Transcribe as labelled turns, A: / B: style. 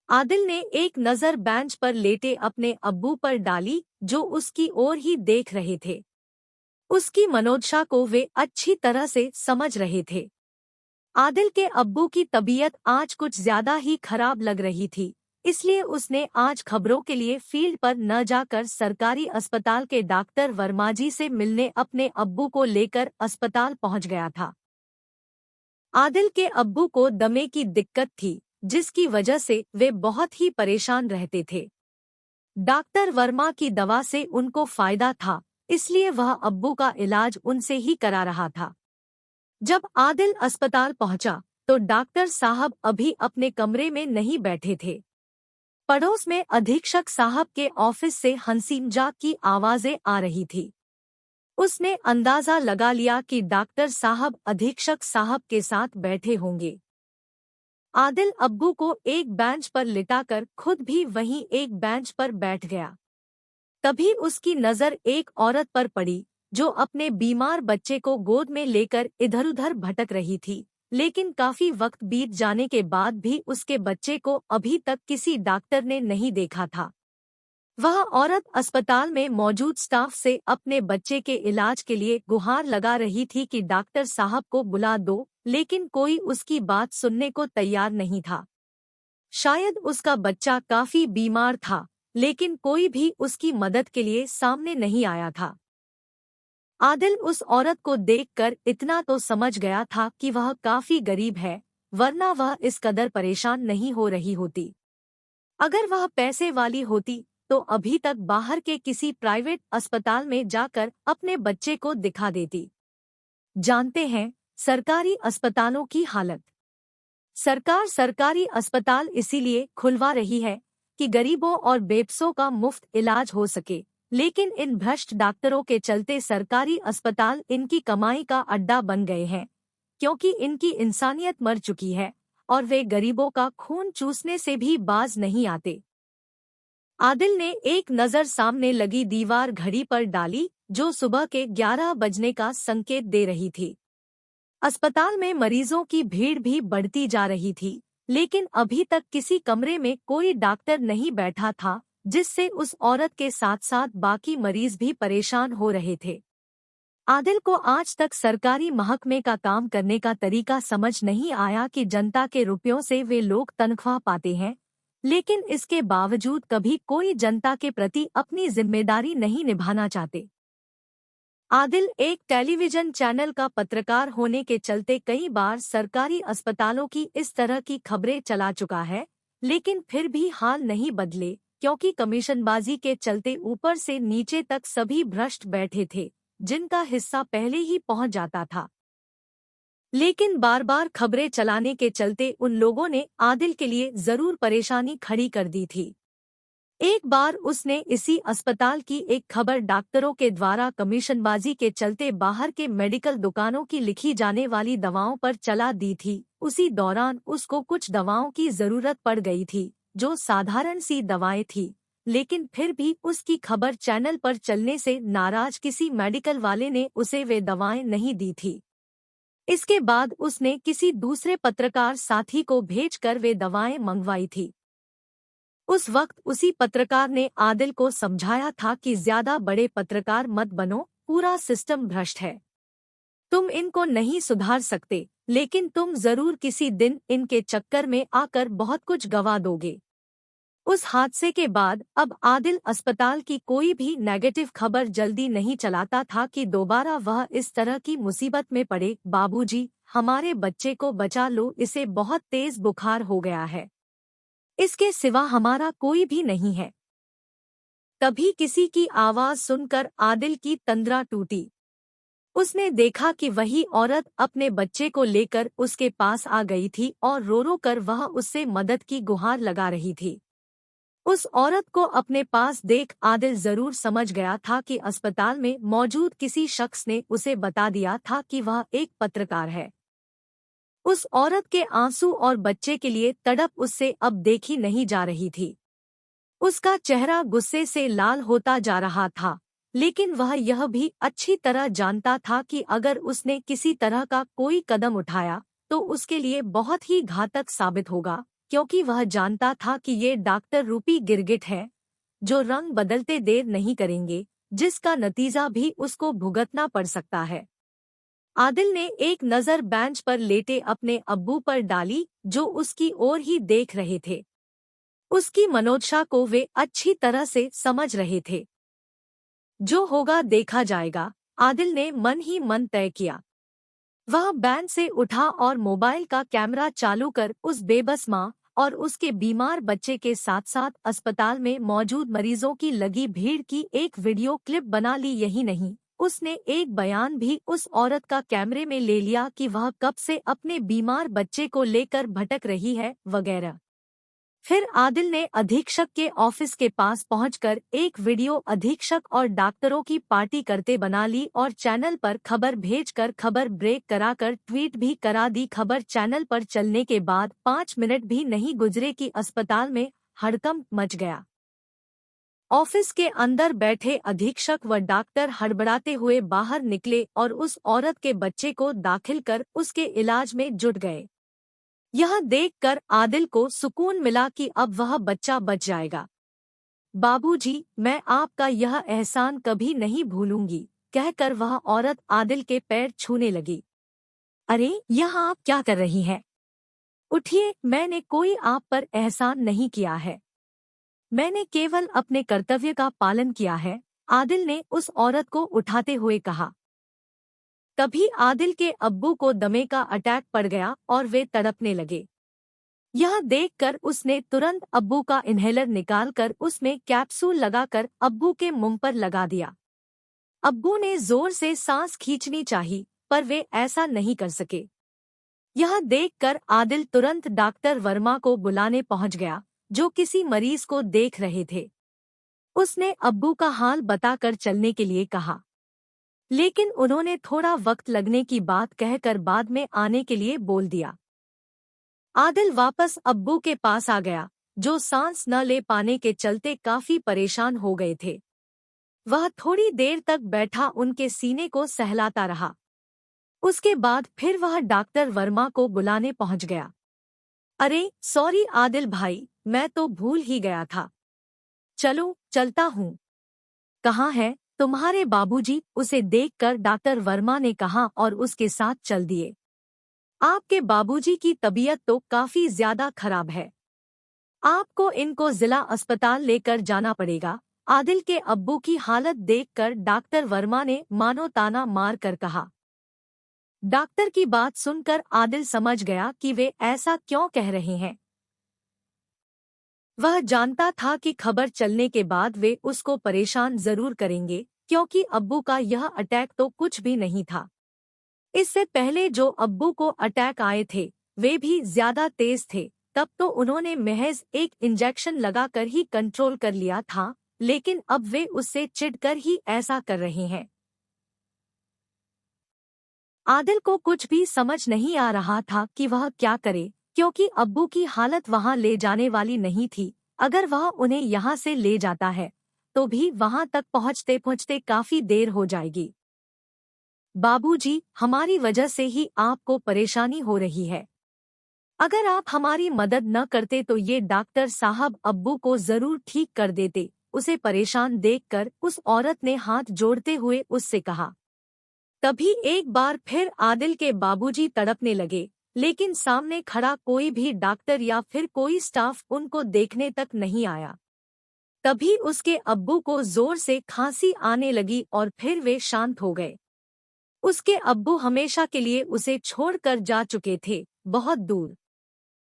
A: आदिल ने एक नज़र बेंच पर लेटे अपने अब्बू पर डाली, जो उसकी ओर ही देख रहे थे। उसकी मनोदशा को वे अच्छी तरह से समझ रहे थे। आदिल के अब्बू की तबीयत आज कुछ ज्यादा ही खराब लग रही थी, इसलिए उसने आज खबरों के लिए फील्ड पर न जाकर सरकारी अस्पताल के डॉक्टर वर्माजी से मिलने अपने अब्बू को लेकर अस्पताल पहुंच गया था। आदिल के अब्बू को दमे की दिक्कत थी, जिसकी वजह से वे बहुत ही परेशान रहते थे। डॉक्टर वर्मा की दवा से उनको फायदा था, इसलिए वह अब्बू का इलाज उनसे ही करा रहा था। जब आदिल अस्पताल पहुंचा, तो डॉक्टर साहब अभी अपने कमरे में नहीं बैठे थे। पड़ोस में अधीक्षक साहब के ऑफिस से हंसीमजाक की आवाजें आ रही थी। उसने अंदाजा लगा लिया कि डॉक्टर साहब अधीक्षक साहब के साथ बैठे होंगे। आदिल अब्बू को एक बेंच पर लिटाकर खुद भी वहीं एक बेंच पर बैठ गया। तभी उसकी नज़र एक औरत पर पड़ी, जो अपने बीमार बच्चे को गोद में लेकर इधर-उधर भटक रही थी, लेकिन काफी वक्त बीत जाने के बाद भी उसके बच्चे को अभी तक किसी डॉक्टर ने नहीं देखा था। वह औरत अस्पताल में मौजूद स्टाफ से अपने बच्चे के इलाज के लिए गुहार लगा रही थी कि डॉक्टर साहब को बुला दो, लेकिन कोई उसकी बात सुनने को तैयार नहीं था। शायद उसका बच्चा काफी बीमार था, लेकिन कोई भी उसकी मदद के लिए सामने नहीं आया था। आदिल उस औरत को देखकर इतना तो समझ गया था कि वह काफी गरीब है, वरना वह इस कदर परेशान नहीं हो रही होती। अगर वह पैसे वाली होती तो अभी तक बाहर के किसी प्राइवेट अस्पताल में जाकर अपने बच्चे को दिखा देती। जानते हैं सरकारी अस्पतालों की हालत। सरकार सरकारी अस्पताल इसीलिए खुलवा रही है कि गरीबों और बेबसों का मुफ्त इलाज हो सके, लेकिन इन भ्रष्ट डॉक्टरों के चलते सरकारी अस्पताल इनकी कमाई का अड्डा बन गए हैं, क्योंकि इनकी इंसानियत मर चुकी है और वे गरीबों का खून चूसने से भी बाज नहीं आते। आदिल ने एक नज़र सामने लगी दीवार घड़ी पर डाली, जो सुबह के 11 बजने का संकेत दे रही थी। अस्पताल में मरीजों की भीड़ भी बढ़ती जा रही थी, लेकिन अभी तक किसी कमरे में कोई डॉक्टर नहीं बैठा था, जिससे उस औरत के साथ साथ बाकी मरीज भी परेशान हो रहे थे। आदिल को आज तक सरकारी महकमे का काम करने का तरीका समझ नहीं आया कि जनता के रुपयों से वे लोग तनख्वाह पाते हैं, लेकिन इसके बावजूद कभी कोई जनता के प्रति अपनी जिम्मेदारी नहीं निभाना चाहते। आदिल एक टेलीविजन चैनल का पत्रकार होने के चलते कई बार सरकारी अस्पतालों की इस तरह की खबरें चला चुका है, लेकिन फिर भी हाल नहीं बदले, क्योंकि कमीशनबाजी के चलते ऊपर से नीचे तक सभी भ्रष्ट बैठे थे, जिनका हिस्सा पहले ही पहुंच जाता था। लेकिन बार बार खबरें चलाने के चलते उन लोगों ने आदिल के लिए जरूर परेशानी खड़ी कर दी थी। एक बार उसने इसी अस्पताल की एक खबर डॉक्टरों के द्वारा कमीशनबाजी के चलते बाहर के मेडिकल दुकानों की लिखी जाने वाली दवाओं पर चला दी थी। उसी दौरान उसको कुछ दवाओं की जरूरत पड़ गई थी, जो साधारण सी दवाएं थी, लेकिन फिर भी उसकी खबर चैनल पर चलने से नाराज किसी मेडिकल वाले ने उसे वे दवाएं नहीं दी थी। इसके बाद उसने किसी दूसरे पत्रकार साथी को भेजकर वे दवाएं मंगवाई थी। उस वक्त उसी पत्रकार ने आदिल को समझाया था कि ज्यादा बड़े पत्रकार मत बनो, पूरा सिस्टम भ्रष्ट है। तुम इनको नहीं सुधार सकते, लेकिन तुम जरूर किसी दिन इनके चक्कर में आकर बहुत कुछ गंवा दोगे। उस हादसे के बाद अब आदिल अस्पताल की कोई भी नेगेटिव खबर जल्दी नहीं चलाता था कि दोबारा वह इस तरह की मुसीबत में पड़े। बाबूजी, हमारे बच्चे को बचा लो, इसे बहुत तेज बुखार हो गया है। इसके सिवा हमारा कोई भी नहीं है। तभी किसी की आवाज सुनकर आदिल की तंद्रा टूटी। उसने देखा कि वही औरत अपने बच्चे को लेकर उसके पास आ गई थी और रो रो कर वह उससे मदद की गुहार लगा रही थी। उस औरत को अपने पास देख आदिल जरूर समझ गया था कि अस्पताल में मौजूद किसी शख्स ने उसे बता दिया था कि वह एक पत्रकार है। उस औरत के आंसू और बच्चे के लिए तड़प उससे अब देखी नहीं जा रही थी। उसका चेहरा गुस्से से लाल होता जा रहा था, लेकिन वह यह भी अच्छी तरह जानता था कि अगर उसने किसी तरह का कोई कदम उठाया तो उसके लिए बहुत ही घातक साबित होगा, क्योंकि वह जानता था कि ये डॉक्टर रूपी गिरगिट है, जो रंग बदलते देर नहीं करेंगे, जिसका नतीजा भी उसको भुगतना पड़ सकता है। आदिल ने एक नज़र बेंच पर लेटे अपने अब्बू पर डाली, जो उसकी ओर ही देख रहे थे। उसकी मनोदशा को वे अच्छी तरह से समझ रहे थे। जो होगा देखा जाएगा, आदिल ने मन ही मन तय किया। वह बेंच से उठा और मोबाइल का कैमरा चालू कर उस बेबस माँ और उसके बीमार बच्चे के साथ साथ अस्पताल में मौजूद मरीजों की लगी भीड़ की एक वीडियो क्लिप बना ली। यही नहीं, उसने एक बयान भी उस औरत का कैमरे में ले लिया कि वह कब से अपने बीमार बच्चे को लेकर भटक रही है वगैरह। फिर आदिल ने अधीक्षक के ऑफिस के पास पहुंचकर एक वीडियो अधीक्षक और डॉक्टरों की पार्टी करते बना ली और चैनल पर खबर भेजकर खबर ब्रेक कराकर ट्वीट भी करा दी। खबर चैनल पर चलने के बाद 5 मिनट भी नहीं गुजरे कि अस्पताल में हड़कंप मच गया। ऑफिस के अंदर बैठे अधीक्षक व डॉक्टर हड़बड़ाते हुए बाहर निकले और उस औरत के बच्चे को दाखिल कर उसके इलाज में जुट गए। यह देखकर आदिल को सुकून मिला कि अब वह बच्चा बच जाएगा। बाबूजी, मैं आपका यह एहसान कभी नहीं भूलूंगी, कहकर वह औरत आदिल के पैर छूने लगी। अरे, यहाँ आप क्या कर रही हैं? उठिए, मैंने कोई आप पर एहसान नहीं किया है। मैंने केवल अपने कर्तव्य का पालन किया है, आदिल ने उस औरत को उठाते हुए कहा। तभी आदिल के अब्बू को दमे का अटैक पड़ गया और वे तड़पने लगे। यह देखकर उसने तुरंत अब्बू का इन्हेलर निकालकर उसमें कैप्सूल लगाकर अब्बू के मुंह पर लगा दिया। अब्बू ने जोर से सांस खींचनी चाही, पर वे ऐसा नहीं कर सके। यह देखकर आदिल तुरंत डॉक्टर वर्मा को बुलाने पहुंच गया, जो किसी मरीज को देख रहे थे। उसने अब्बू का हाल बताकर चलने के लिए कहा, लेकिन उन्होंने थोड़ा वक्त लगने की बात कहकर बाद में आने के लिए बोल दिया। आदिल वापस अब्बू के पास आ गया, जो सांस न ले पाने के चलते काफी परेशान हो गए थे। वह थोड़ी देर तक बैठा उनके सीने को सहलाता रहा। उसके बाद फिर वह डॉक्टर वर्मा को बुलाने पहुंच गया। अरे सॉरी आदिल भाई, मैं तो भूल ही गया था। चलो चलता हूँ। कहाँ है तुम्हारे बाबूजी? उसे देखकर डॉक्टर वर्मा ने कहा और उसके साथ चल दिए। आपके बाबूजी की तबीयत तो काफी ज्यादा खराब है, आपको इनको जिला अस्पताल लेकर जाना पड़ेगा। आदिल के अब्बू की हालत देखकर डॉक्टर वर्मा ने मानो ताना मार कर कहा। डॉक्टर की बात सुनकर आदिल समझ गया कि वे ऐसा क्यों कह रहे हैं। वह जानता था कि खबर चलने के बाद वे उसको परेशान जरूर करेंगे, क्योंकि अब्बू का यह अटैक तो कुछ भी नहीं था। इससे पहले जो अब्बू को अटैक आए थे, वे भी ज्यादा तेज थे। तब तो उन्होंने महज एक इंजेक्शन लगाकर ही कंट्रोल कर लिया था, लेकिन अब वे उससे चिढ़कर ही ऐसा कर रहे हैं। आदिल को कुछ भी समझ नहीं आ रहा था कि वह क्या करे, क्योंकि अब्बू की हालत वहां ले जाने वाली नहीं थी। अगर वह उन्हें यहाँ से ले जाता है, तो भी वहां तक पहुँचते पहुँचते काफी देर हो जाएगी। बाबूजी, हमारी वजह से ही आपको परेशानी हो रही है। अगर आप हमारी मदद न करते तो ये डॉक्टर साहब अब्बू को जरूर ठीक कर देते। उसे परेशान देखकर उस औरत ने हाथ जोड़ते हुए उससे कहा। तभी एक बार फिर आदिल के बाबूजी तड़पने लगे, लेकिन सामने खड़ा कोई भी डॉक्टर या फिर कोई स्टाफ उनको देखने तक नहीं आया। तभी उसके अब्बू को जोर से खांसी आने लगी और फिर वे शांत हो गए। उसके अब्बू हमेशा के लिए उसे छोड़कर जा चुके थे, बहुत दूर।